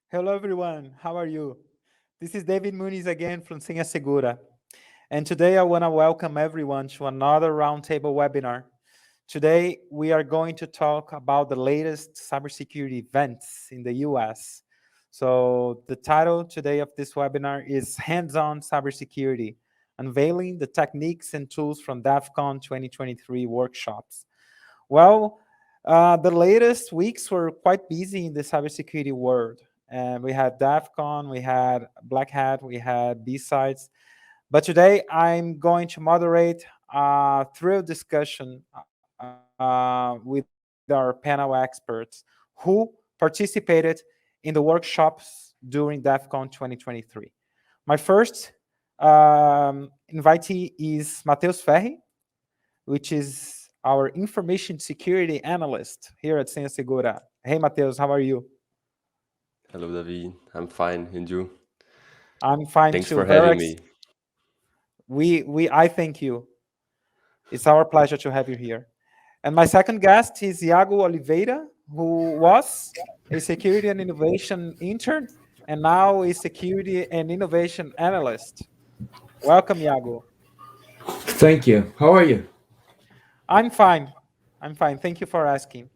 Hello, everyone. How are you? This is David Muniz again from Senha Segura. And today I want to welcome everyone to another roundtable webinar. Today, we are going to talk about the latest cybersecurity events in the US. So, the title today of this webinar is Hands on Cybersecurity, Unveiling the Techniques and Tools from DEF CON 2023 workshops. Well, the latest weeks were quite busy in the cybersecurity world. And we had DEF CON, we had Black Hat, we had B-Sides. But today I'm going to moderate a thrill discussion with our panel experts who participated in the workshops during DEF CON 2023. My first invitee is Matheus Ferri, which is our information security analyst here at Senha Segura. Hey, Matheus, how are you? Hello, David. I'm fine, and you? I'm fine Thanks too. for having me. I thank you. It's our pleasure to have you here. And my second guest is Iago Oliveira, who was a security and innovation intern and now is security and innovation analyst. Welcome, Iago. Thank you. How are you? I'm fine. I'm fine. Thank you for asking.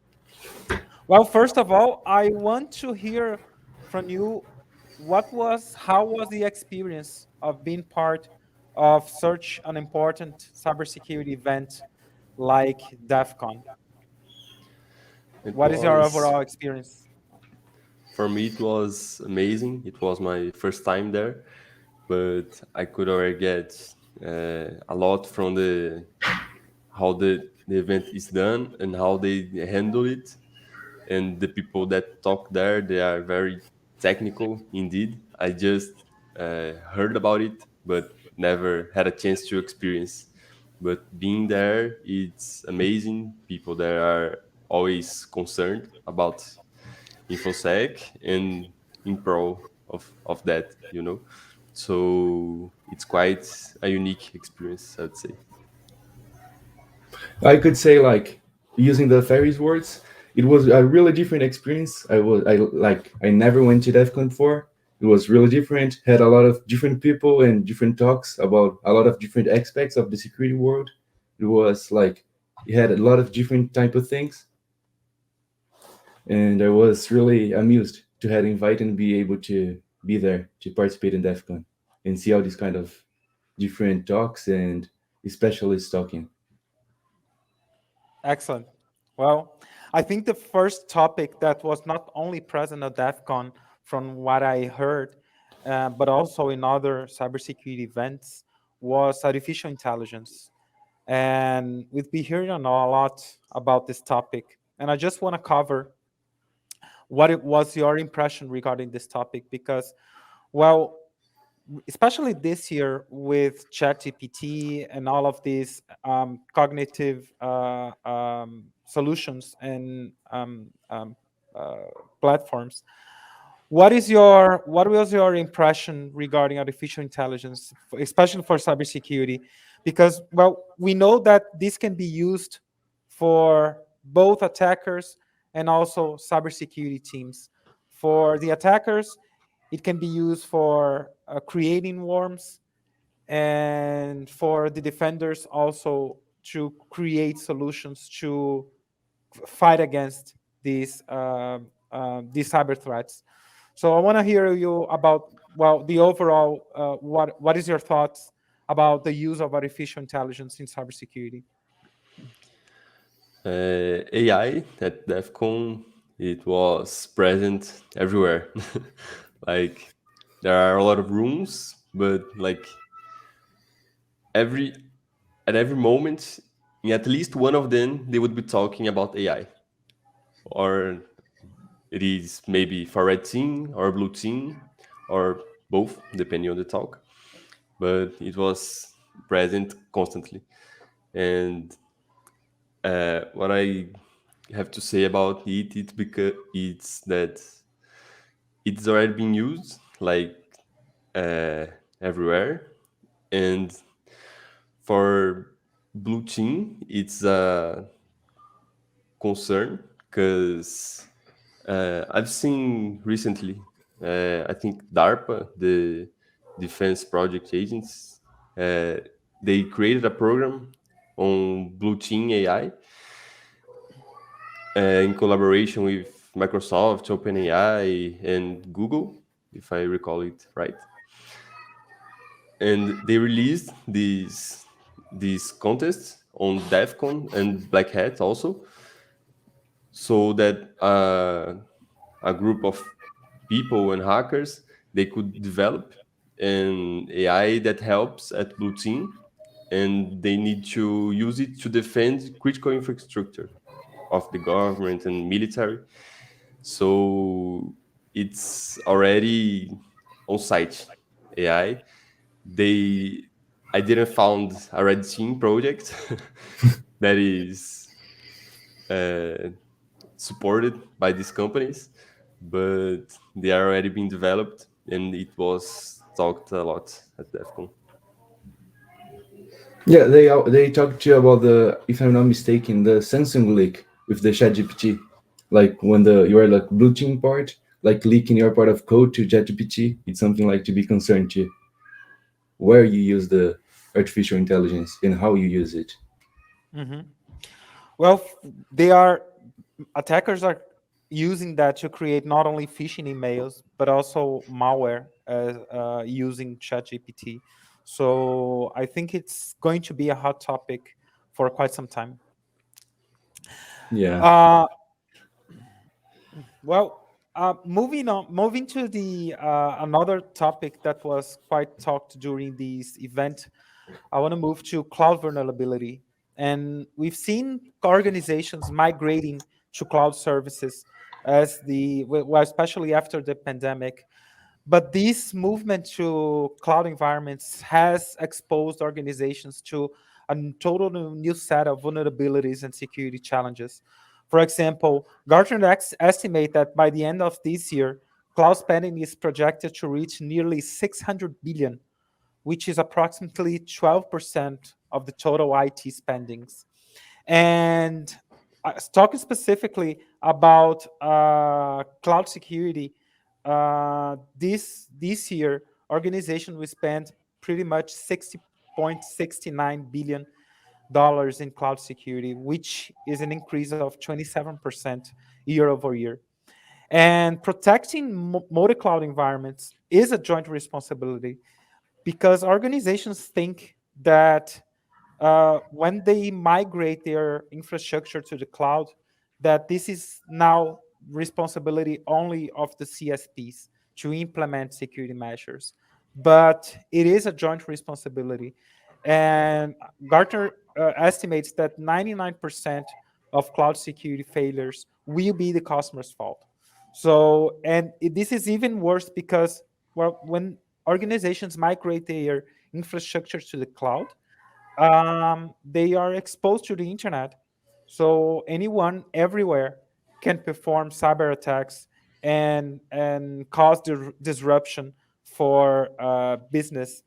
Well, first of all, I want to hear from you how was the experience of being part of such an important cybersecurity event like DEF CON? It What is your was, overall experience? for me, it was amazing. It was my first time there, but I could already get a lot from the how the event is done and how they handle it. And the people that talk there, they are very technical indeed. I just heard about it, but never had a chance to experience. But being there, it's amazing. People there are always concerned about infosec and in pro of that, you know. So it's quite a unique experience, I'd say. I could say like using the fairies words, it was a really different experience. I never went to DEF CON before. It was really different. Had a lot of different people and different talks about a lot of different aspects of the security world. It was like it had a lot of different type of things, and I was really amused to have invited and be able to be there to participate in DEF CON and see all these kind of different talks and specialists talking. Excellent. Well, I think the first topic that was not only present at DEF CON, from what I heard, but also in other cybersecurity events, was artificial intelligence. And we've been hearing a lot about this topic. And I just want to cover what it was your impression regarding this topic because, well, especially this year with ChatGPT and all of these cognitive solutions and uh, platforms. What was your impression regarding artificial intelligence, especially for cybersecurity? Because well, we know that this can be used for both attackers and also cybersecurity teams. For the attackers, it can be used for creating worms, and for the defenders also to create solutions to fight against these cyber threats. So I want to hear you about well the overall what is your thoughts about the use of artificial intelligence in cybersecurity? AI at DEF CON, it was present everywhere. Like there are a lot of rooms, but like every at every moment, in at least one of them, they would be talking about AI, or it is maybe for red team or blue team, or both, depending on the talk. But it was present constantly, and what I have to say about it, it's because it's that it's already been used like uh, everywhere, and for blue team, it's a concern because I've seen recently. I think DARPA, the Defense Project Agents, uh, they created a program on Blue Team AI in collaboration with Microsoft, OpenAI, and Google, if I recall it right. And they released these contests on DEFCON and Black Hat also, so that a group of people and hackers they could develop an AI that helps at Blue Team, and they need to use it to defend critical infrastructure of the government and military. So it's already on site AI. They I didn't found a red team project that is uh, supported by these companies, but they are already being developed, and it was talked a lot at DEFCON. Yeah, they talked to you about the, if I'm not mistaken, the Samsung leak with the ChatGPT, like when the you are like blue team part, like leaking your part of code to ChatGPT. It's something like to be concerned to where you use the artificial intelligence and how you use it. Hmm. Well, they are attackers are using that to create not only phishing emails but also malware using ChatGPT. So I think it's going to be a hot topic for quite some time. Yeah, Uh, well, moving on, moving to the another topic that was quite talked during this event. I want to move to cloud vulnerability. And we've seen organizations migrating to cloud services well, especially after the pandemic. But this movement to cloud environments has exposed organizations to a total new set of vulnerabilities and security challenges. For example, Gartner estimate that by the end of this year, cloud spending is projected to reach nearly 600 billion, which is approximately 12% of the total IT spendings. And talking specifically about cloud security, this year, organization will spend pretty much 60.69 billion dollars in cloud security, which is an increase of 27% year over year. And protecting multi-cloud environments is a joint responsibility because organizations think that when they migrate their infrastructure to the cloud, that this is now responsibility only of the CSPs to implement security measures, but it is a joint responsibility. And Gartner estimates that 99% of cloud security failures will be the customer's fault. So, and this is even worse because, well, when organizations migrate their infrastructure to the cloud, they are exposed to the internet. So anyone everywhere can perform cyber attacks and cause disruption for business.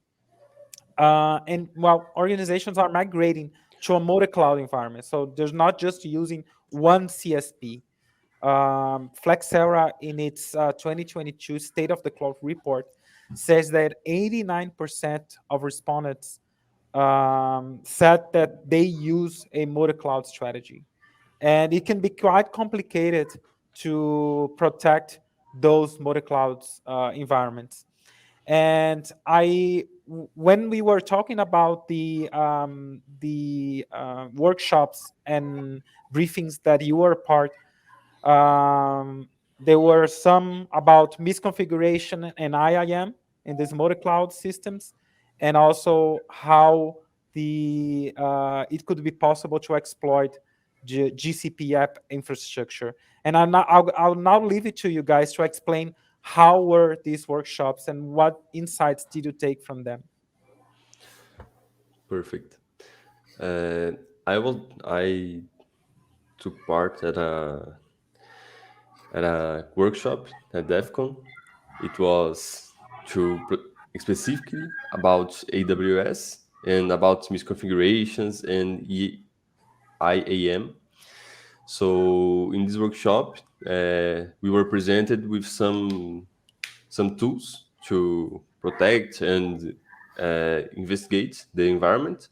And while organizations are migrating to a multi-cloud environment, so there's not just using one CSP. Flexera, in its 2022 State of the Cloud report, says that 89% of respondents said that they use a multi-cloud strategy, and it can be quite complicated to protect those multi-cloud environments. And when we were talking about the workshops and briefings that you were a part, there were some about misconfiguration and IAM in these multi-cloud systems, and also how the it could be possible to exploit GCP app infrastructure. And I'll now leave it to you guys to explain how were these workshops and what insights did you take from them. Perfect. Uh, I took part at a workshop at DEFCON. It was specifically about AWS and about misconfigurations and IAM. So in this workshop, we were presented with some tools to protect and investigate the environment.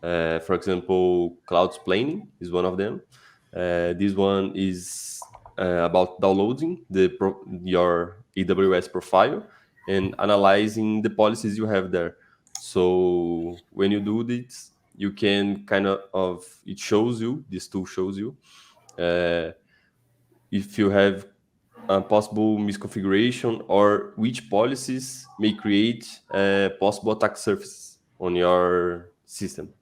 For example, cloud planning is one of them. This one is about downloading your AWS profile and analyzing the policies you have there. So when you do this, you can it shows you, this tool shows you uh, if you have a possible misconfiguration or which policies may create possible attack surfaces on your system.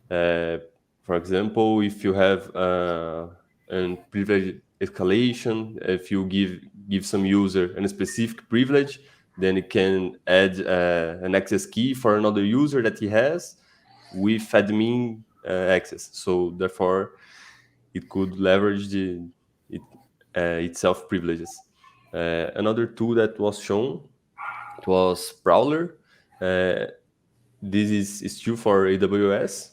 Uh, for example, if you have an privilege escalation, if you give some user a specific privilege, then it can add an access key for another user that he has with admin access. So therefore, it could leverage it, itself privileges. Another tool that was shown, it was Prowler. Uh, this is still for AWS,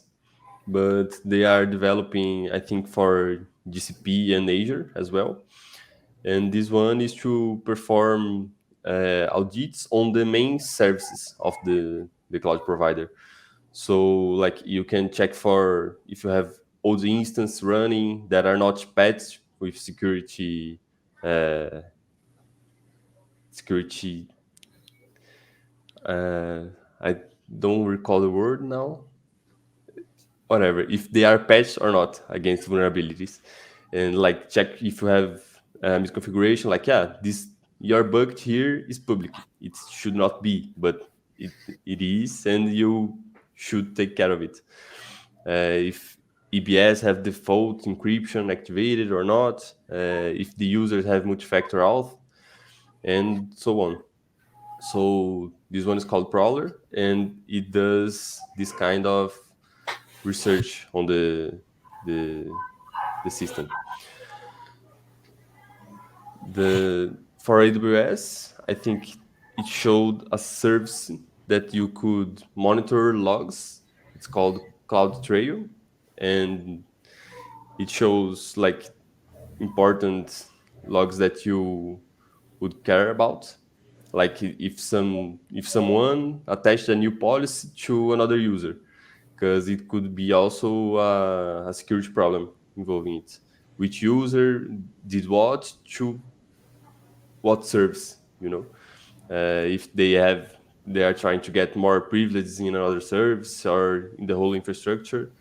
but they are developing, I think, for GCP and Azure as well. And this one is to perform audits on the main services of the cloud provider. So, like, you can check for if you have old instances running that are not patched with uh, security. Uh, I don't recall the word now. Whatever, if they are patched or not against vulnerabilities, and like check if you have misconfiguration. Like, yeah, this your bug here is public. It should not be, but it is, and you should take care of it. If EBS have default encryption activated or not, if the users have multi-factor auth, and so on. So this one is called Prowler, and it does this kind of research on the, the system. For AWS, I think it showed a service that you could monitor logs. It's called Cloud Trail, and it shows like important logs that you would care about. Like if someone attached a new policy to another user, because it could be also a security problem involving it. Which user did what to what service, if they are trying to get more privileges in another service or in the whole infrastructure.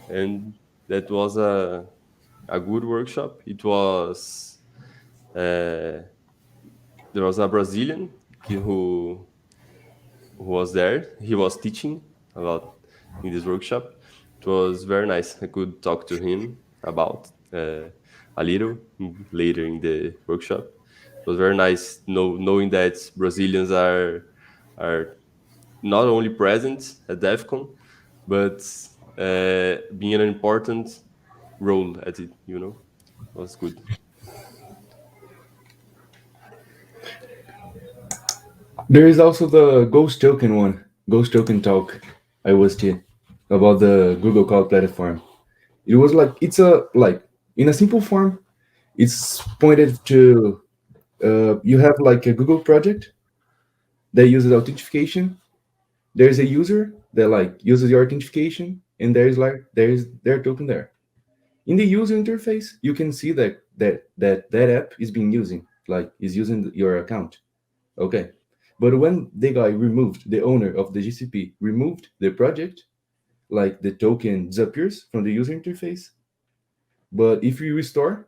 And that was a good workshop. It was uh, there was a Brazilian who was there. He was teaching about in this workshop. It was very nice. I could talk to him about a little later in the workshop. It was very nice knowing that Brazilians are not only present at DEFCON, but being an important role at it. It was good. There is also the Ghost Token one, Ghost Token talk I was to about the Google Cloud Platform. It was like it's a like in a simple form. It's pointed to you have like a Google project that uses authentication. There's a user that like uses your authentication, and there's their token there. In the user interface, you can see that app is being using like is using your account. Okay. But when the guy removed, the owner of the GCP removed the project, like the token disappears from the user interface. But if you restore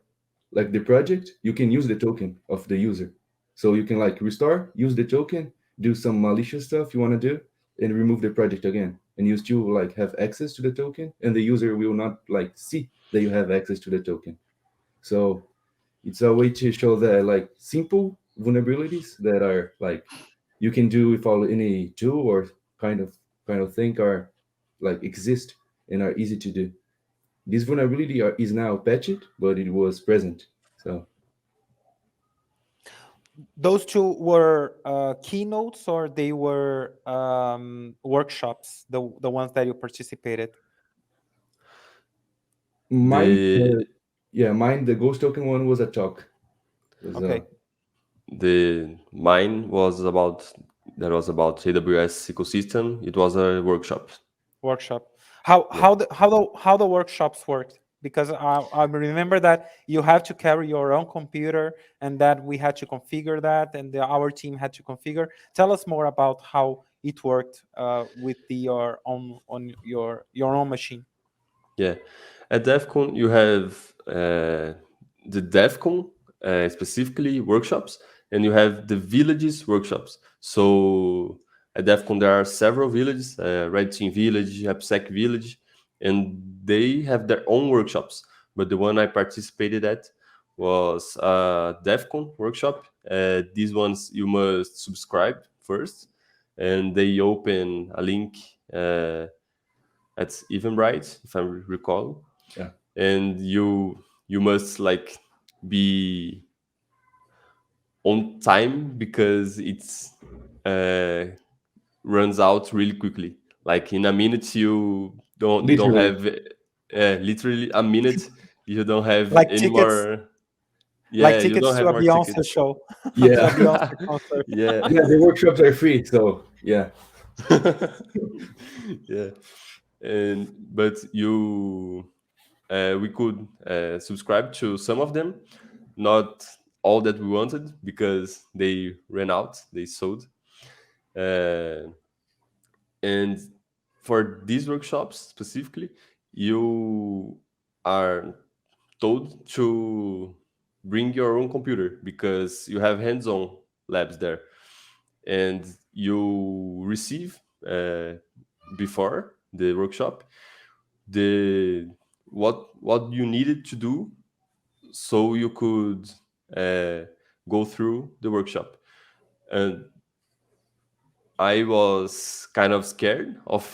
like the project, you can use the token of the user. So you can like restore, use the token, do some malicious stuff you want to do, and remove the project again. And you still like have access to the token, and the user will not like see that you have access to the token. So it's a way to show that like simple vulnerabilities that are like you can do without any tool or kind of thing are like exist and are easy to do. This vulnerability is now patched, but it was present. So Those two were keynotes, or they were workshops, the ones that you participated? mine, The yeah, mine. The ghost token one was a talk. Was Okay. The mine was about that was about AWS ecosystem. It was a workshop. Workshop. How Yeah. how the workshops worked? Because I remember that you have to carry your own computer, and that we had to configure that, and our team had to configure. Tell us more about how it worked with your own on your own machine. Yeah. At DevCon, you have the DevCon specifically workshops, and you have the villages workshops. So at DevCon, there are several villages, Red Team Village, AppSec Village, and they have their own workshops. But the one I participated at was a DevCon workshop. These ones you must subscribe first, and they open a link. At Eventbrite, if I recall, Yeah. and you must like be on time because it's uh, runs out really quickly. Like in a minute, you don't Literally. have literally a minute. You don't have Like any tickets, more. like Yeah, you don't tickets to have a more Beyonce tickets. show, to Yeah. a Beyonce concert. Yeah. Yeah, the workshops are free, so yeah. Yeah, and but you we could subscribe to some of them, not all that we wanted because they ran out, they sold. Uh, and for these workshops specifically, you are told to bring your own computer because you have hands on labs there. And you receive before the workshop the what you needed to do so you could uh, go through the workshop. And I was kind of scared of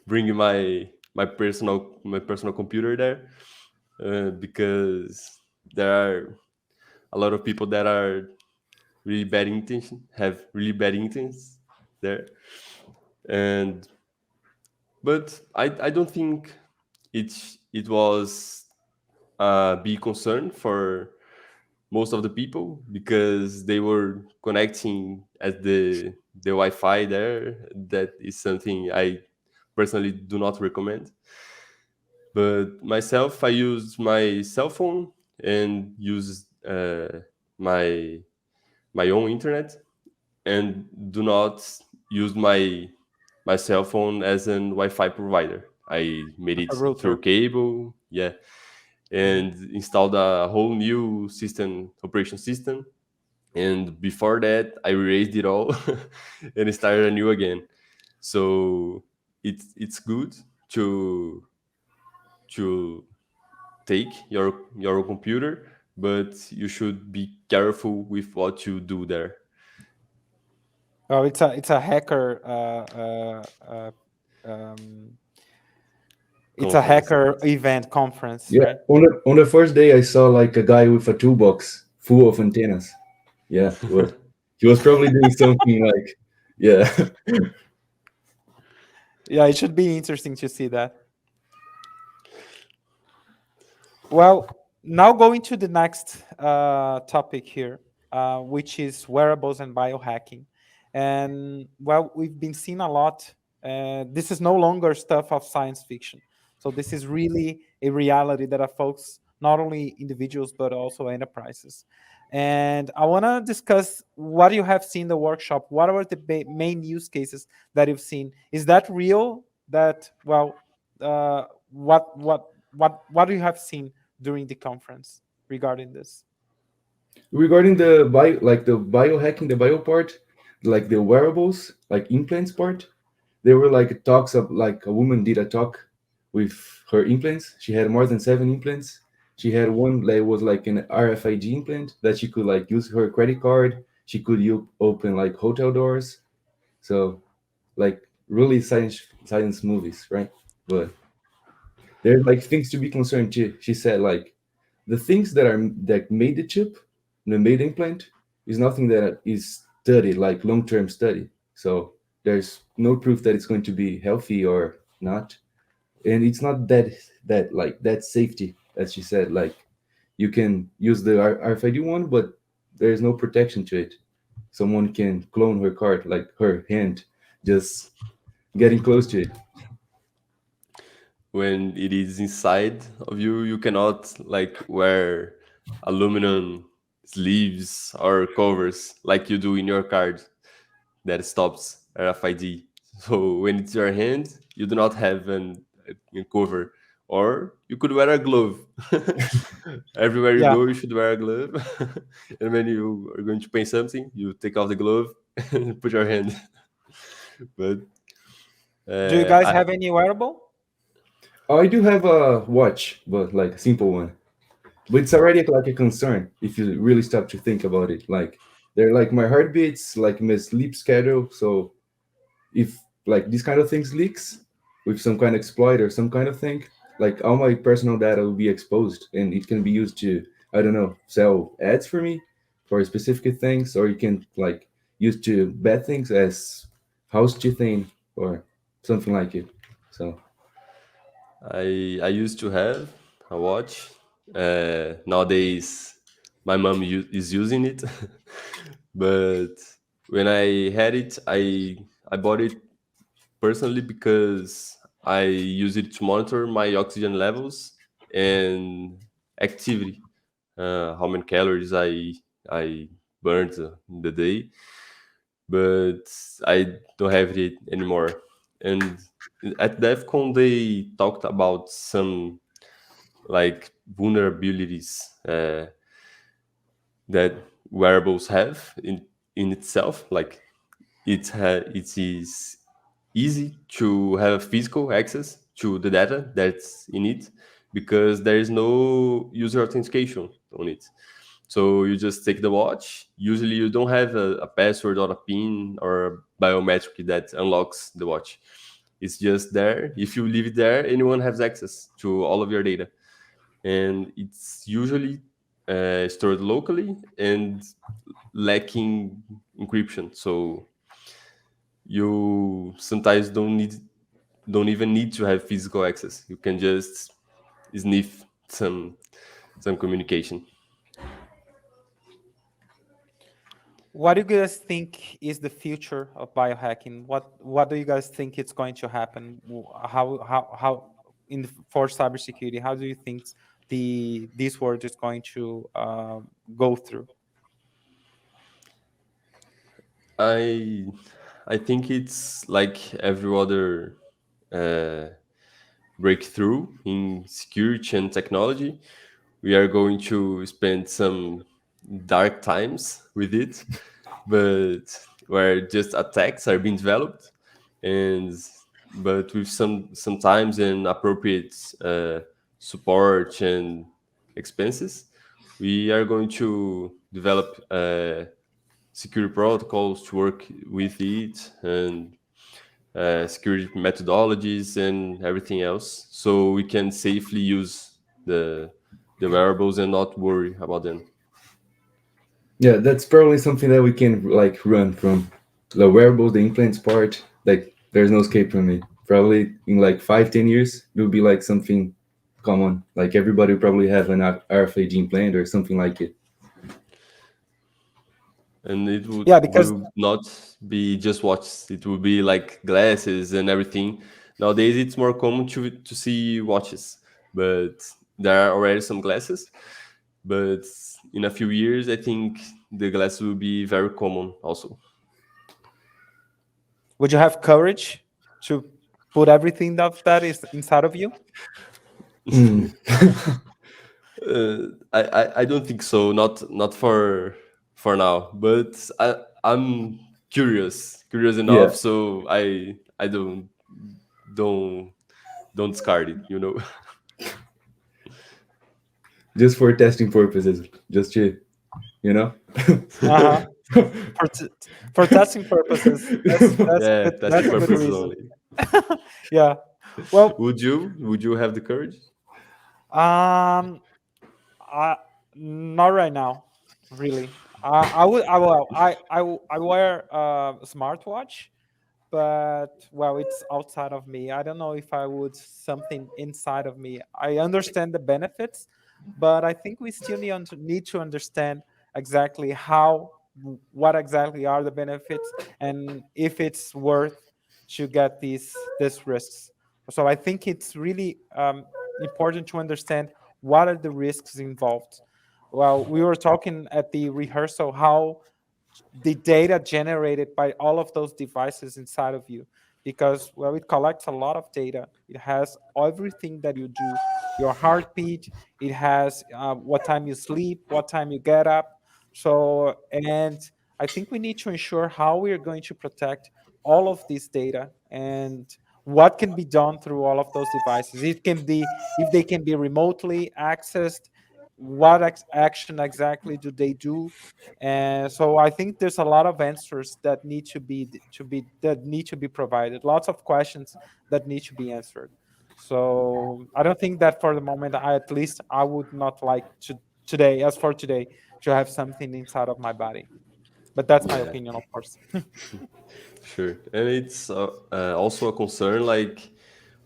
bringing my personal computer there because there are a lot of people that are really bad intention have really bad intents there. And but I don't think it was a big concern for most of the people because they were connecting at the Wi-Fi there. That is something I personally do not recommend. But myself, I used my cell phone and used my my own internet, and do not use my cell phone as an Wi-Fi provider. I made Like it a through router. cable, yeah, Mhm. and installed a whole new operation system. And before that, I erased it all and started anew again. So it's good to to take your computer, but you should be careful with what you do there. Oh, it's a hacker. Um, it's a Conference. hacker event conference, Yeah. right? On the first day I saw like a guy with a toolbox full of antennas. Yeah, he was probably doing something like, yeah. Yeah, it should be interesting to see that. Well, now going to the next topic here, which is wearables and biohacking. And well, we've been seeing a lot. This is no longer stuff of science fiction. So this is really a reality that affects not only individuals but also enterprises. And I want to discuss what you have seen in the workshop. What are the main use cases that you've seen? Is that real? That well, what do you have seen during the conference regarding this? Regarding the biohacking, the bio part, like the wearables, like implants part, there were like talks of like a woman did a talk with her implants. She had more than 7 implants. She had one that was like an RFID implant that she could like use her credit card. She could open like hotel doors. So like really science movies, right? But there's like things to be concerned. She said like the things that made the chip, the made implant, is nothing that is studied like long-term study. So there's no proof that it's going to be healthy or not, and it's not that safety, as she said. Like you can use the RFID one, but there's no protection to it. Someone can clone her card, like her hand, just getting close to it. When it is inside of you, you cannot like wear aluminum sleeves or covers like you do in your card that stops RFID. So when it's your hand, you do not have a cover, or you could wear a glove. Everywhere you Yeah. go, you should wear a glove. And when you are going to paint something, you take off the glove and put your hand. But Do you guys I have any wearable? I do have a watch, but like a simple one. But it's already like a concern if you really stop to think about it. Like they're like my heartbeats, like my sleep schedule. So if like these kind of things leaks with some kind of exploit or some kind of thing, like all my personal data will be exposed, and it can be used to, I don't know, sell ads for me for specific things, or you can like use to bad things as house cheating or something like it. So I used to have a watch. Nowadays, my mom is using it, but when I had it, I bought it personally because I use it to monitor my oxygen levels and activity, how many calories I burned in the day. But I don't have it anymore. And at DEFCON, they talked about some like vulnerabilities that wearables have in itself. Like it is easy to have physical access to the data that's in it because there is no user authentication on it. So you just take the watch. Usually you don't have a password or a pin or a biometric that unlocks the watch. It's just there. If you leave it there, anyone has access to all of your data. And it's usually stored locally and lacking encryption. So you sometimes don't even need to have physical access. You can just sniff some communication. What do you guys think is the future of biohacking? What do you guys think it's going to happen? How for cybersecurity? How do you think this world is going to go through? I I think it's like every other uh, breakthrough in security and technology. We are going to spend some dark times with it, but where just attacks are being developed, and but with sometimes and appropriate support and expenses, we are going to develop security protocols to work with it and security methodologies and everything else, so we can safely use the wearables and not worry about them. yeah, that's probably something that we can like run from the wearables, the implants part. Like there's no escape from it. Probably in like 5, 10 years, it will be like something common. Like everybody will probably have an RFID implant or something like it. And it Yeah, because will not be just watches, it will be like glasses and everything. Nowadays it's more common to see watches, but there are already some glasses. But in a few years I think the glasses will be very common also. would you have courage to put everything of that is inside of you? Mm. I don't think so. Not for now. But I'm curious Yeah, enough. So I don't don't discard it. You know. just for testing purposes, just to, you know. Uh-huh. For testing purposes. Yeah, testing That's a good purposes reason. only. Yeah. Well, Would you have the courage? um, I not right now, really. I would. I wear a smartwatch, but well, it's outside of me. I don't know if I would something inside of me. I understand the benefits, but I think we still need to understand exactly what exactly are the benefits, and if it's worth to get these risks. So I think it's really important to understand what are the risks involved. Well, we were talking at the rehearsal how the data generated by all of those devices inside of you, because well, it collects a lot of data. It has everything that you do, your heartbeat. It has what time you sleep, what time you get up. So, and I think we need to ensure how we are going to protect all of this data, and what can be done through all of those devices. It can be, if they can be remotely accessed, what action exactly do they do. And so I think there's a lot of answers that need to be provided. Lots of questions that need to be answered. So I don't think that for the moment, at least I would not like to today, as for today, to have something inside of my body. But that's my Yeah, opinion, of course. sure. And it's also a concern, like,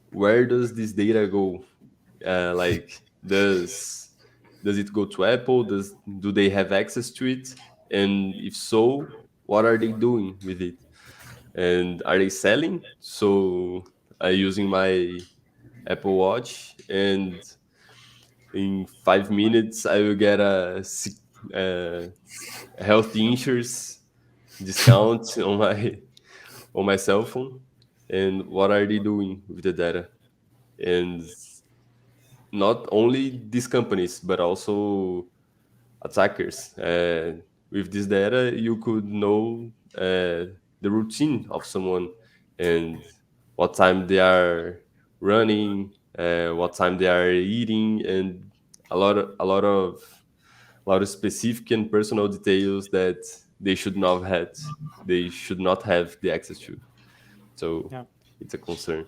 where does this data go? Like, does it go to Apple? Do they have access to it? And if so, what are they doing with it? And are they selling? So I using my Apple Watch, and in 5 minutes I will get uh, healthy insurance discount on my cell phone. And what are they doing with the data? And not only these companies, but also attackers. With this data, you could know the routine of someone, and what time they are running, what time they are eating, and a lot of specific and personal details that they should not have had. They should not have the access to. So Yeah. it's a concern.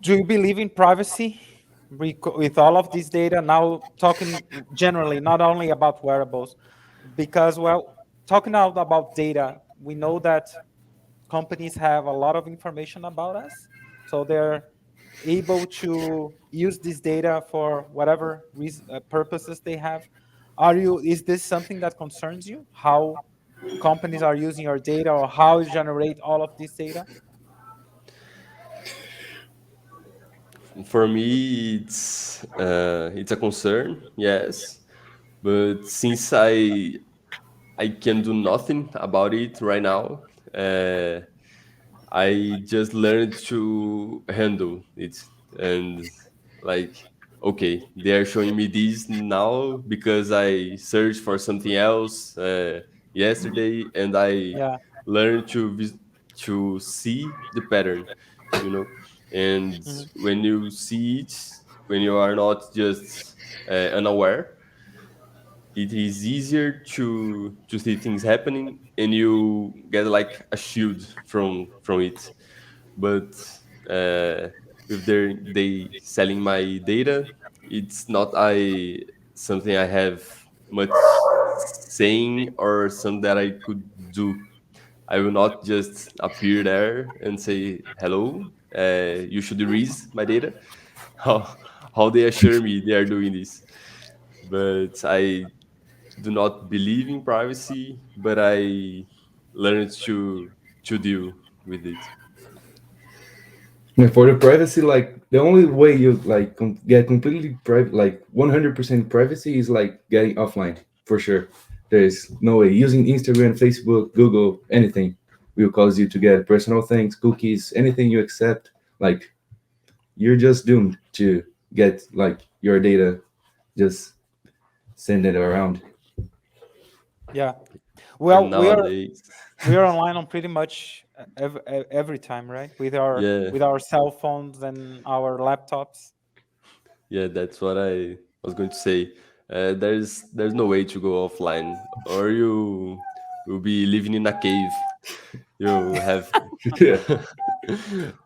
Do you believe in privacy with all of this data? Now, talking generally, not only about wearables, because, well, talking out about data, we know that companies have a lot of information about us. So they're able to use this data for whatever purposes they have. Is this something that concerns you? How companies are using your data, or how you generate all of this data? For me, it's a concern, yes. But since I can do nothing about it right now, uh, I just learned to handle it. And, like, okay, they are showing me this now because I searched for something else yesterday, and I Yeah. learned to see the pattern, you know. And Mhm. when you see it, when you are not just unaware, it is easier to see things happening, and you get like a shield from it. But uh, if they selling my data, it's not I something I have much saying, or something that I could do. I will not just appear there and say hello. You should erase my data. How how they assure me they are doing this? But I do not believe in privacy, but I learned to deal with it. And for the privacy, like the only way you like get completely private, like 100% privacy, is like getting offline for sure. There's no way using Instagram, Facebook, Google, anything will cause you to get personal things, cookies, anything you accept. Like you're just doomed to get like your data just send it around. Yeah. And Well, nowadays, we are online on pretty much every time, right? yeah, With our cell phones and our laptops. yeah, that's what I was going to say. There's no way to go offline, or you will be living in a cave. You have Yeah.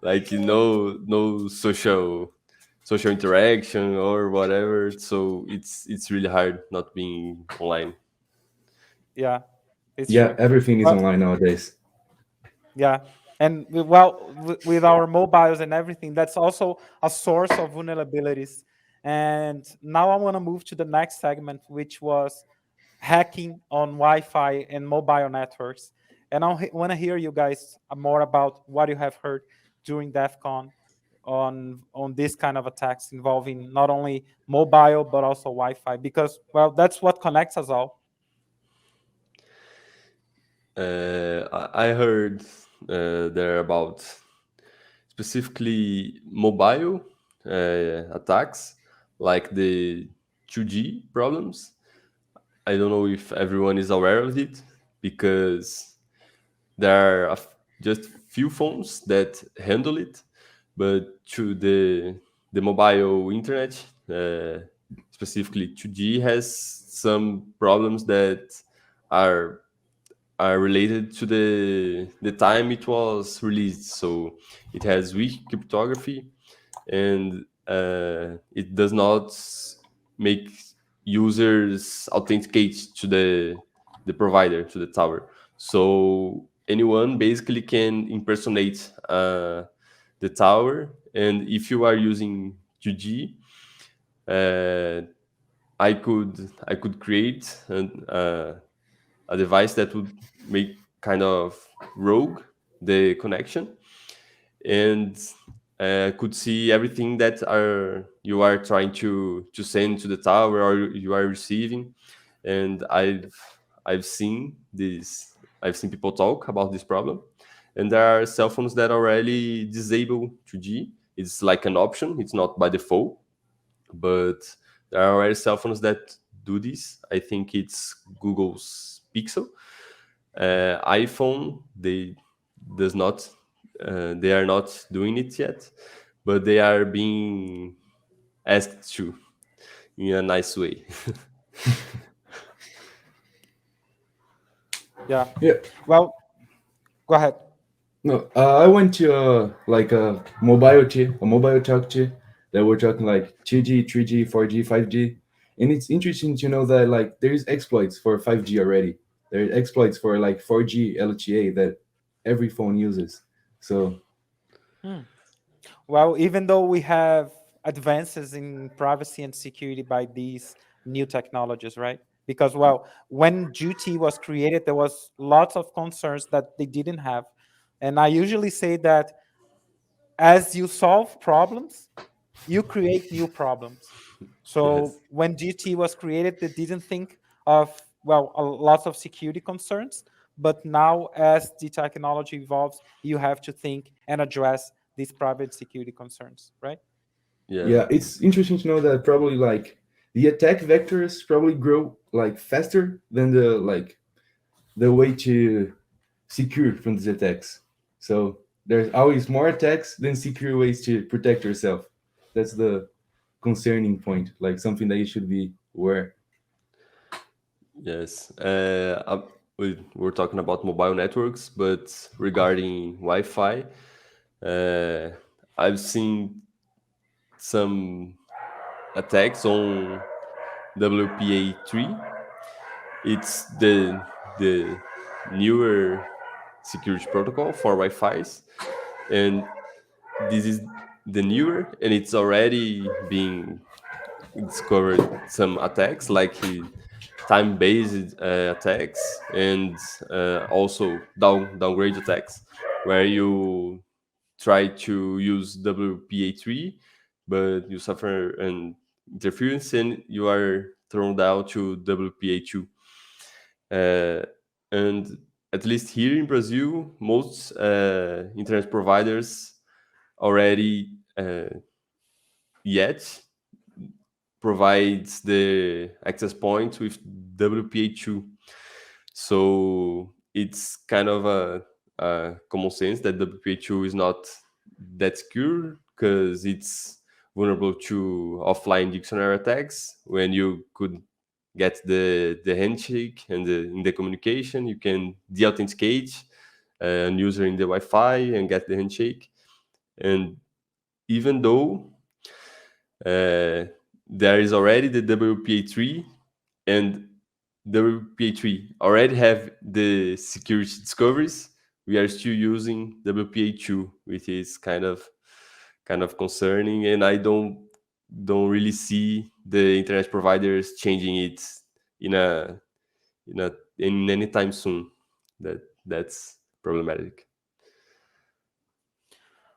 like no social interaction or whatever. So it's really hard not being online. Yeah, it's Yeah, true. everything is Well, online nowadays. yeah, and with our mobiles and everything, that's also a source of vulnerabilities. And now I want to move to the next segment, which was hacking on Wi-Fi and mobile networks. And I want to hear you guys more about what you have heard during DEF CON on this kind of attacks involving not only mobile but also Wi-Fi, because well, that's what connects us all. I heard there about specifically mobile attacks, like the 2G problems. I don't know if everyone is aware of it because there are just few phones that handle it, but to the mobile internet, specifically 2G, has some problems that are are related to the time it was released. So it has weak cryptography, and it does not make users authenticate to the provider, to the tower. So anyone basically can impersonate the tower, and if you are using 2G, uh, I could create a device that would make kind of rogue the connection, and could see everything that you are trying to send to the tower or you are receiving. And I've seen this. I've seen people talk about this problem, and there are cell phones that already disable 2G. It's like an option. It's not by default, but there are already cell phones that do this. I think it's Google's Pixel. iPhone, does not they are not doing it yet, but they are being asked to in a nice way. Yeah. Yeah. Well, go ahead. No, I went to like a mobile talk to that we're talking like 2G, 3G, 4G, 5G, and it's interesting to know that like there's exploits for 5G already. There's exploits for like 4G LTE that every phone uses. So Hmm. Well, even though we have advances in privacy and security by these new technologies, right? Because well, when GT was created, there was lots of concerns that they didn't have. And I usually say that as you solve problems, you create new problems. So Yes. when GT was created, they didn't think of well a lot of security concerns. But now, as the technology evolves, you have to think and address these private security concerns, right? Yeah. yeah, it's interesting to know that probably like the attack vectors probably grow like faster than the way to secure from these attacks. So there's always more attacks than secure ways to protect yourself. That's the concerning point, like something that you should be aware. Yes. We're talking about mobile networks, but regarding Wi-Fi, uh, I've seen some attacks on WPA3. It's the newer security protocol for Wi-Fi's, and this is the newer, and it's already being discovered some attacks like time-based attacks, and also downgrade attacks, where you try to use WPA3, but you suffer an interference and you are thrown down to WPA2. Uh, and at least here in Brazil, most internet providers already yet provides the access point with WPA2. So it's kind of a common sense that WPA2 is not that secure because it's vulnerable to offline dictionary attacks. When you could get the handshake and in the communication, you can de-authenticate an user in the Wi-Fi and get the handshake. And even though there is already the WPA3, and WPA3 already have the security discoveries, we are still using WPA2, which is kind of concerning. And I don't don't really see the internet providers changing it in a in a in any time soon. That's problematic.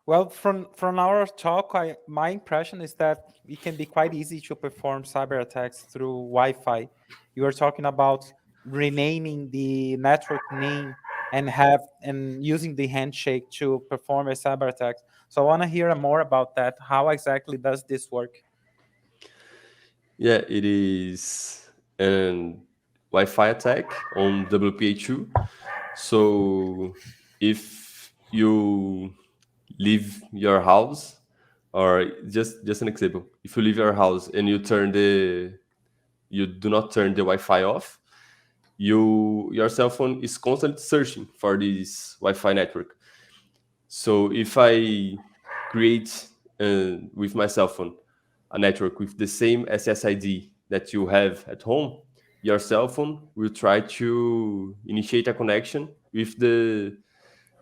Well, from our talk, my impression is that it can be quite easy to perform cyber attacks through Wi-Fi. You are talking about renaming the network name and using the handshake to perform a cyber attack. So I want to hear more about that. How exactly does this work? Yeah, it is an Wi-Fi attack on WPA2. So if you leave your house, or just an example, if you leave your house and you do not turn the Wi-Fi off, your cell phone is constantly searching for this Wi-Fi network. So if I create with my cell phone a network with the same SSID that you have at home, your cell phone will try to initiate a connection with the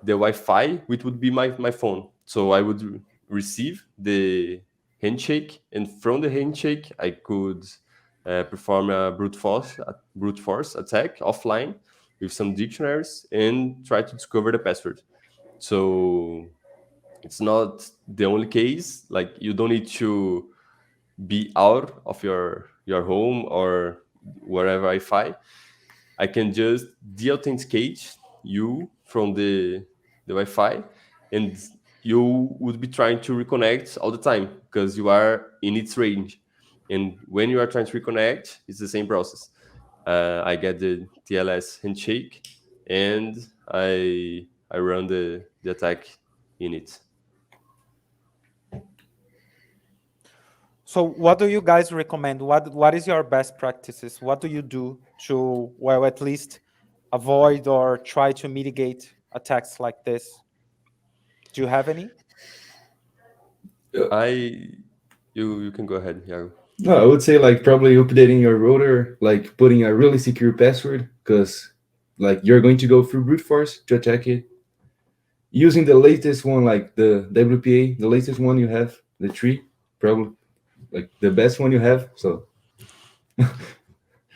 Wi-Fi, which would be my phone. So I would receive the handshake, and from the handshake, I could perform a brute force attack offline with some dictionaries and try to discover the password. So it's not the only case. Like you don't need to be out of your home or wherever I can just de-authenticate you from the Wi-Fi, and you would be trying to reconnect all the time because you are in its range. And when you are trying to reconnect, it's the same process. I get the TLS handshake, and I run the attack in it. So what do you guys recommend? What is your best practices? What do you do to, well, at least avoid or try to mitigate attacks like this? Do you have any? I you can go ahead, Yago. No, I would say like probably updating your router, like putting a really secure password, because like you're going to go through brute force to attack it. Using the latest one, like the WPA, the latest one you have, the tree, probably like the best one you have. So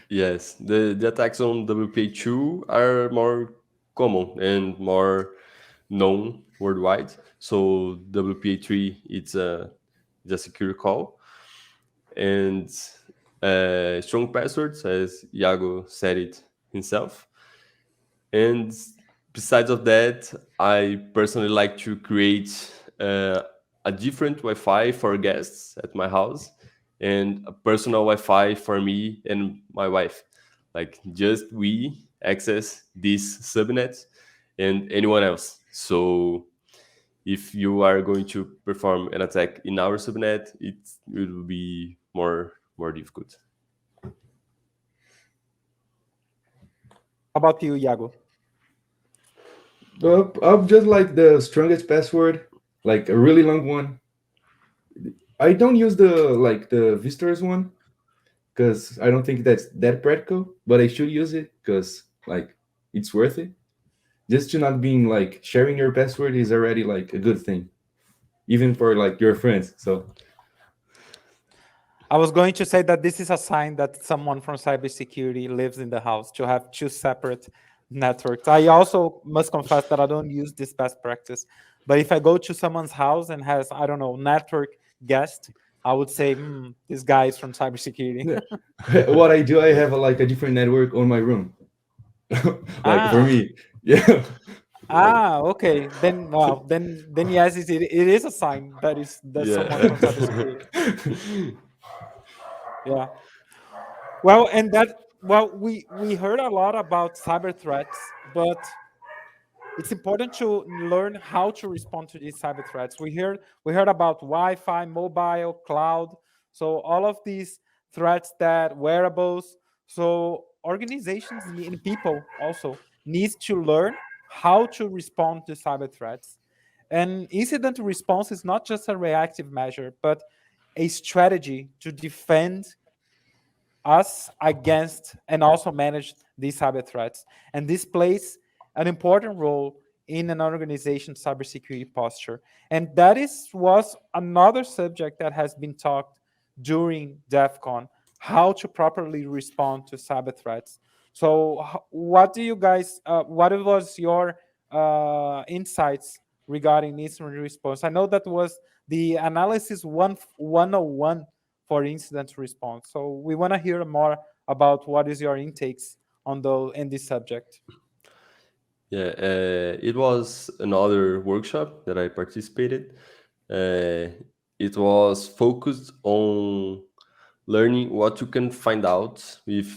Yes, the attacks on WPA2 are more common and more known worldwide. So WPA3 it's a secure call, and strong passwords, as Iago said it himself. And besides of that, I personally like to create a different Wi-Fi for guests at my house and a personal Wi-Fi for me and my wife. Like just we access this subnet and anyone else. So if you are going to perform an attack in our subnet, it will be more difficult. How about you, Iago? I'm just like the strongest password, like a really long one. I don't use the visitors one because I don't think that's that practical, but I should use it because like it's worth it. Just to not being like sharing your password is already like a good thing, even for like your friends. So I was going to say that this is a sign that someone from cybersecurity lives in the house to have two separate networks. I also must confess that I don't use this best practice. But if I go to someone's house and has, I don't know, network guest, I would say, this guy is from cybersecurity. yeah. What I do, I have like a different network on my room. Like for Ah, me, yeah. Like okay. Then, well, then yes, it is a sign that is that someone Yeah. from cybersecurity. Yeah. Well, and that well, we heard a lot about cyber threats, but it's important to learn how to respond to these cyber threats. We heard about Wi-Fi, mobile, cloud, so all of these threats that wearables. So organizations and people also needs to learn how to respond to cyber threats. And incident response is not just a reactive measure, but a strategy to defend us against and also manage these cyber threats. And this plays an important role in an organization's cybersecurity posture. And that is was another subject that has been talked during DEF CON, how to properly respond to cyber threats. So, what do you guys? What was your insights regarding incident response? I know that was the analysis 101 for incident response. So we want to hear more about what is your intakes on the in this subject. Yeah, it was another workshop that I participated. Uh, it was focused on learning what you can find out with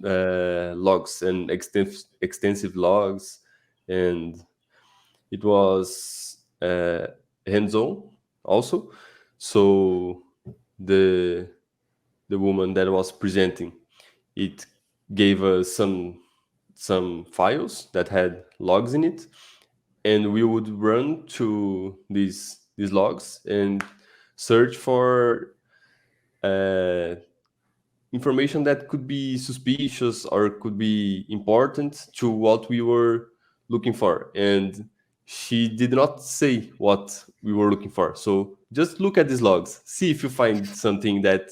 logs and extensive logs, and it was hands-on also. So the the woman that was presenting it gave us some files that had logs in it, and we would run to these logs and search for uh, information that could be suspicious or could be important to what we were looking for. And she did not say what we were looking for. So just look at these logs, see if you find something that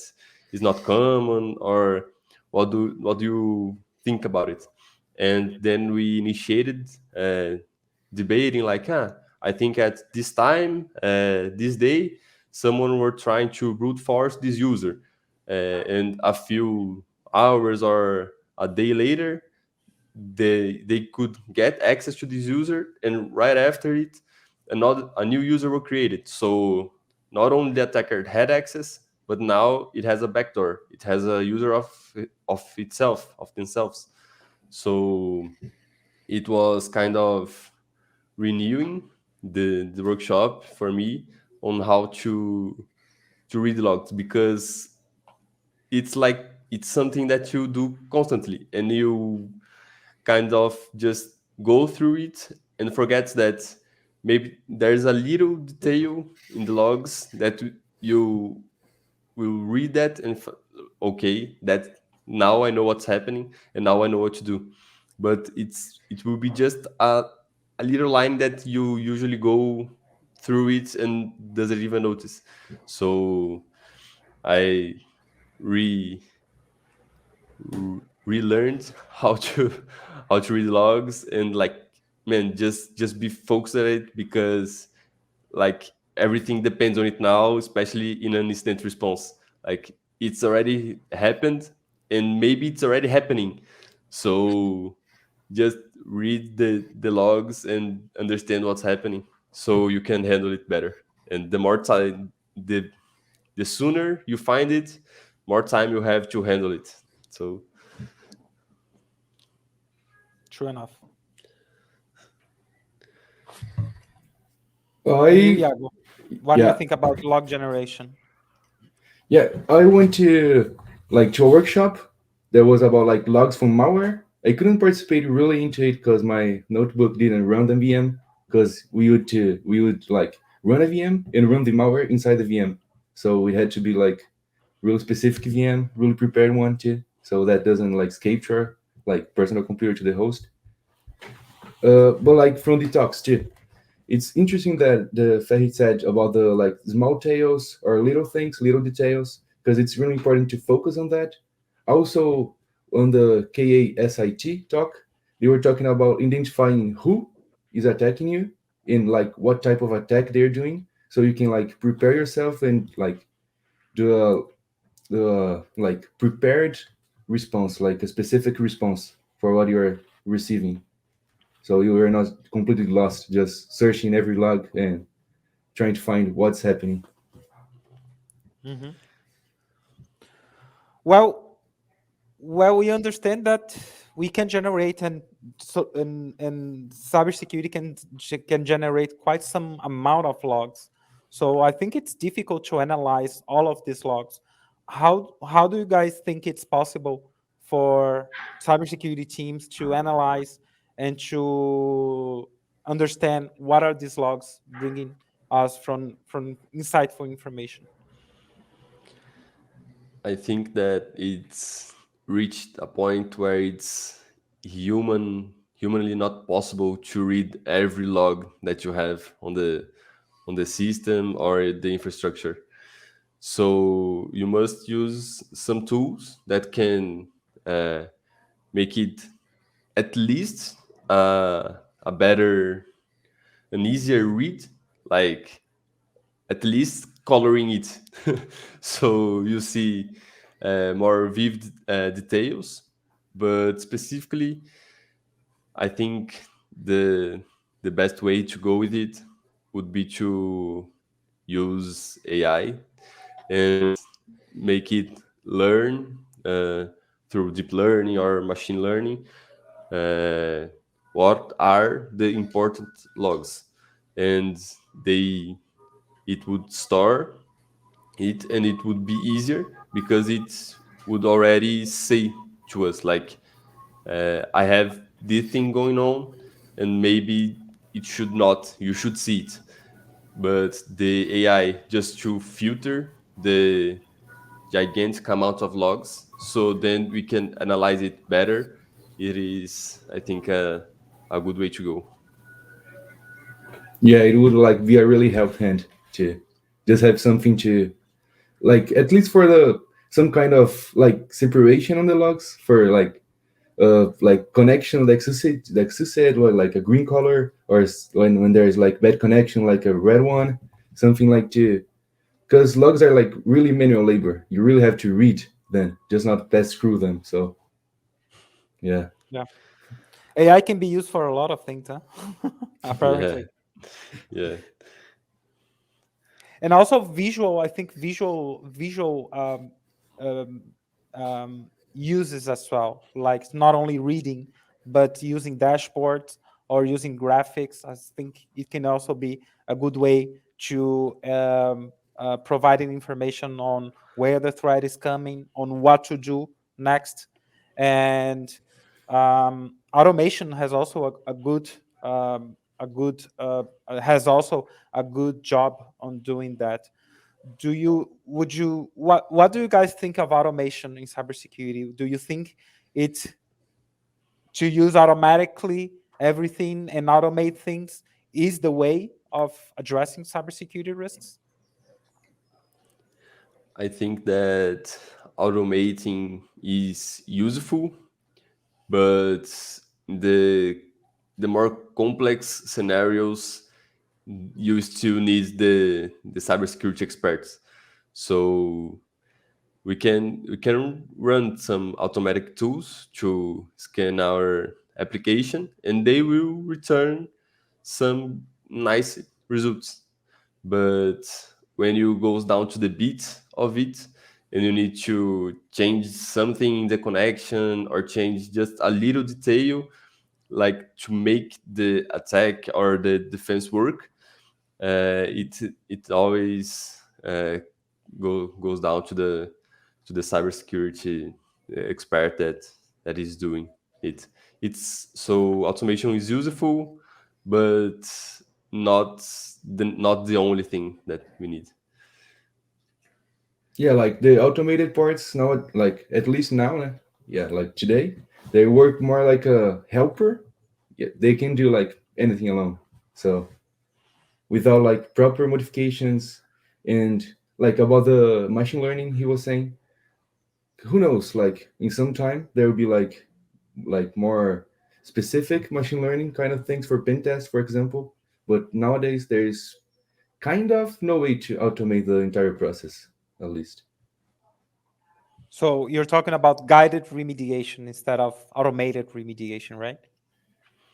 is not common, or what do you think about it. And then we initiated debating, like, I think at this time, this day, someone were trying to brute force this user, and a few hours or a day later, they could get access to this user, and right after it, a new user was created. So not only the attacker had access, but now it has a backdoor, it has a user of itself, of themselves. So it was kind of renewing the workshop for me on how to read logs, because it's like it's something that you do constantly, and you kind of just go through it and forget that maybe there's a little detail in the logs that you will read that and okay, that now I know what's happening and now I know what to do. But it will be just a little line that you usually go through it and doesn't even notice. So I re relearned how to how to read logs, and like, man, just be focused at it, because like everything depends on it now, especially in an instant response. Like it's already happened, and maybe it's already happening. So just read the logs and understand what's happening, so you can handle it better. And the more time, the sooner you find it, more time you have to handle it. So True enough. And you, I Iago, what do you yeah think about log generation? yeah I went to a workshop that was about like logs from malware. I couldn't participate really into it because my notebook didn't run the VM, because we would like run a VM and run the malware inside the VM. So we had to be like really specific VM, really prepared one too, so that doesn't like escape your like personal computer to the host. But like from the talks too, it's interesting that the Fahid said about the like small tales or little things, little details, because it's really important to focus on that. Also, on the KASIT talk, they were talking about identifying who is attacking you and like what type of attack they're doing, so you can like prepare yourself and like do the like prepared response, like a specific response for what you're receiving, so you are not completely lost just searching every log and trying to find what's happening. Hmm. Well, we understand that we can generate, and so and cybersecurity can generate quite some amount of logs. So I think it's difficult to analyze all of these logs. How do you guys think it's possible for cybersecurity teams to analyze and to understand what are these logs bringing us from insightful information? I think that it's reached a point where it's humanly not possible to read every log that you have on the system or the infrastructure. So you must use some tools that can uh, make it at least a better, an easier read, like at least coloring it. So you see more vivid details. But specifically, I think the best way to go with it would be to use AI and make it learn through deep learning or machine learning uh, what are the important logs, and they it would store it, and it would be easier because it would already say to us like, I have this thing going on, and maybe it should not, you should see it. But the AI, just to filter the gigantic amount of logs so then we can analyze it better, it is, I think, a good way to go. Yeah, it would like be a really help hand to just have something to like at least for the some kind of like separation on the logs for like connection like you said, or like a green color, or when there's like bad connection like a red one, something like to because logs are like really manual labor. You really have to read them, just not pass through them. So yeah. Yeah. AI can be used for a lot of things, huh? Yeah, Apparently. yeah. And also visual, I think visual um, uses as well, like not only reading but using dashboards or using graphics. I think it can also be a good way to providing information on where the threat is coming, on what to do next. And automation has also a good has also a good job on doing that. Do you would you what do you guys think of automation in cybersecurity? Do you think it's to use automatically everything and automate things is the way of addressing cybersecurity risks? I think that automating is useful, but the the more complex scenarios, you still need the cybersecurity experts. So we can run some automatic tools to scan our application, and they will return some nice results. But when you goes down to the bit of it, and you need to change something in the connection or change just a little detail, like to make the attack or the defense work, it always goes down to the cybersecurity expert that is doing it. It's so automation is useful, but not not the only thing that we need. Yeah, like the automated parts now, like at least now, yeah, like today, they work more like a helper. Yeah, they can do like anything alone. So without like proper modifications and like about the machine learning he was saying, who knows? Like in some time there will be like more specific machine learning kind of things for pen tests, for example. But nowadays there's kind of no way to automate the entire process, at least. So you're talking about guided remediation instead of automated remediation, right?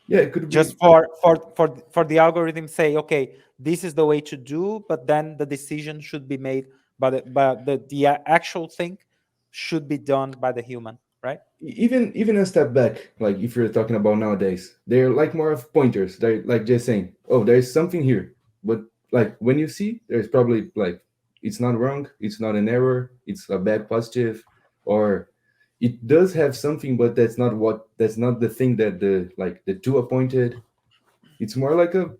Yeah, it could Just be. for the algorithm say, okay, this is the way to do, but then the decision should be made by the actual thing should be done by the human, right? Even a step back, like if you're talking about nowadays, they're like more of pointers. They're like just saying, oh, there's something here. But like when you see, there's probably like it's not wrong, it's not an error, it's a bad positive, or it does have something, but that's not the thing that the two appointed. It's more like a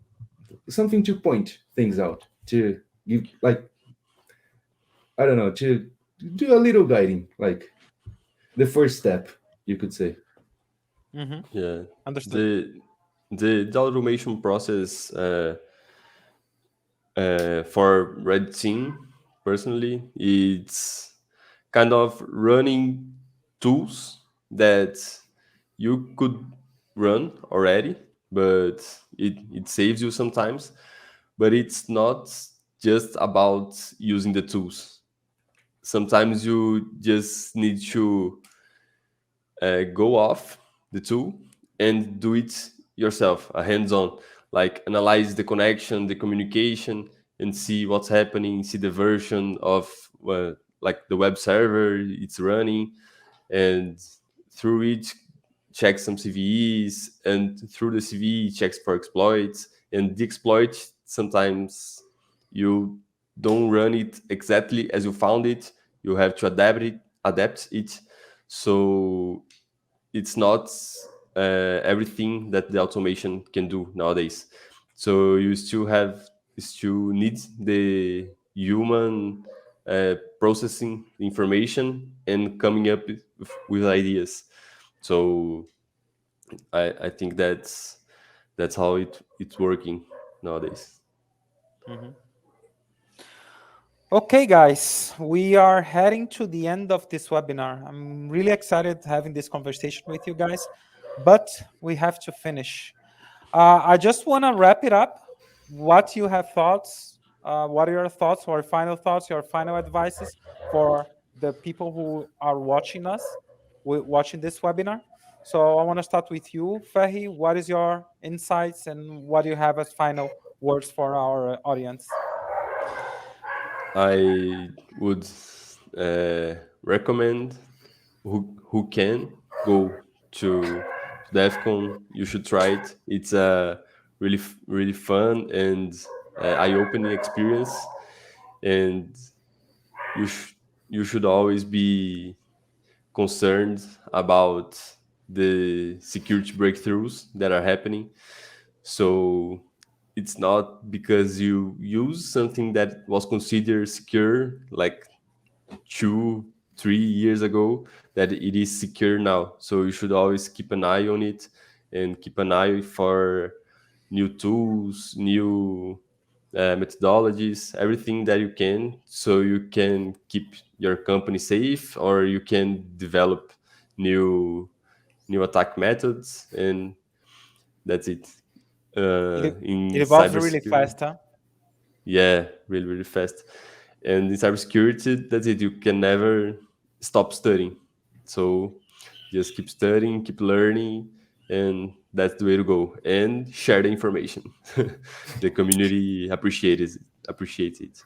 something to point things out, to give like I don't know, to do a little guiding, like the first step, you could say. Mm-hmm. Yeah, Understood. the the automation process for red team. personally, it's kind of running tools that you could run already, but it saves you sometimes. But it's not just about using the tools. Sometimes you just need to go off the tool and do it yourself, a hands-on, like analyze the connection, the communication, and see what's happening, see the version of like the web server it's running, and through it check some CVEs, and through the CVE checks for exploits, and the exploit sometimes you don't run it exactly as you found it. You have to adapt it. So it's not everything that the automation can do nowadays. So you still need the human processing information and coming up with ideas. So I think that's how it's working nowadays. Mhm. Okay, guys, we are heading to the end of this webinar. I'm really excited having this conversation with you guys, but we have to finish. I just want to wrap it up. What you have thoughts? What are your thoughts, or final thoughts, your final advices for the people who are watching us, watching this webinar? So I want to start with you, Fahi. What is your insights and what do you have as final words for our audience? I would recommend who can go to DEFCON. You should try it. It's a really fun and eye-opening experience, and you sh- you should always be concerned about the security breakthroughs that are happening. So it's not because you use something that was considered secure like 2 3 years ago that it is secure now. So you should always keep an eye on it, and keep an eye for new tools, new methodologies, everything that you can, so you can keep your company safe, or you can develop new attack methods, and that's it. It, In it evolves really cybersecurity, fast, huh? yeah, really fast. And in cybersecurity, that's it. You can never stop studying. So just keep studying, keep learning, and that's the way to go. And share the information. The community appreciates it.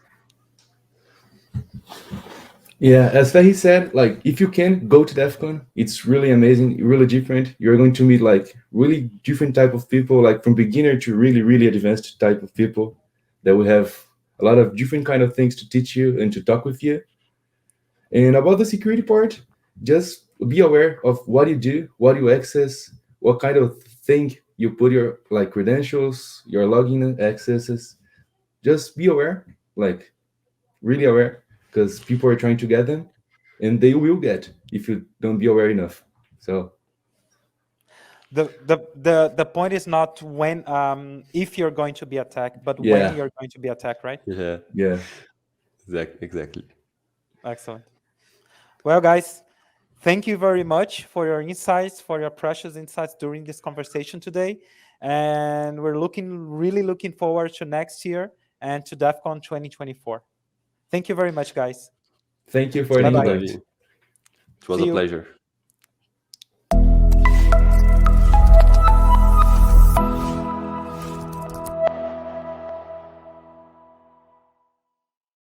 Yeah, as Fahi said, like if you can go to DEF CON, it's really amazing, really different. You're going to meet like really different type of people, like from beginner to really advanced type of people that will have a lot of different kind of things to teach you and to talk with you. And about the security part, just be aware of what you do, what you access, what kind of thing you put your like credentials, your login accesses. Just be aware, like really aware, because people are trying to get them, and they will get if you don't be aware enough. So The point is not when if you're going to be attacked, but when yeah, you're going to be attacked, right? Yeah, yeah. exactly. Excellent. Well, guys, thank you very much for your insights, for your precious insights during this conversation today. And we're really looking forward to next year and to DEF CON 2024. Thank you very much, guys. Thank you for the Thank Bye you, bye. invite. David. It was See a you. pleasure.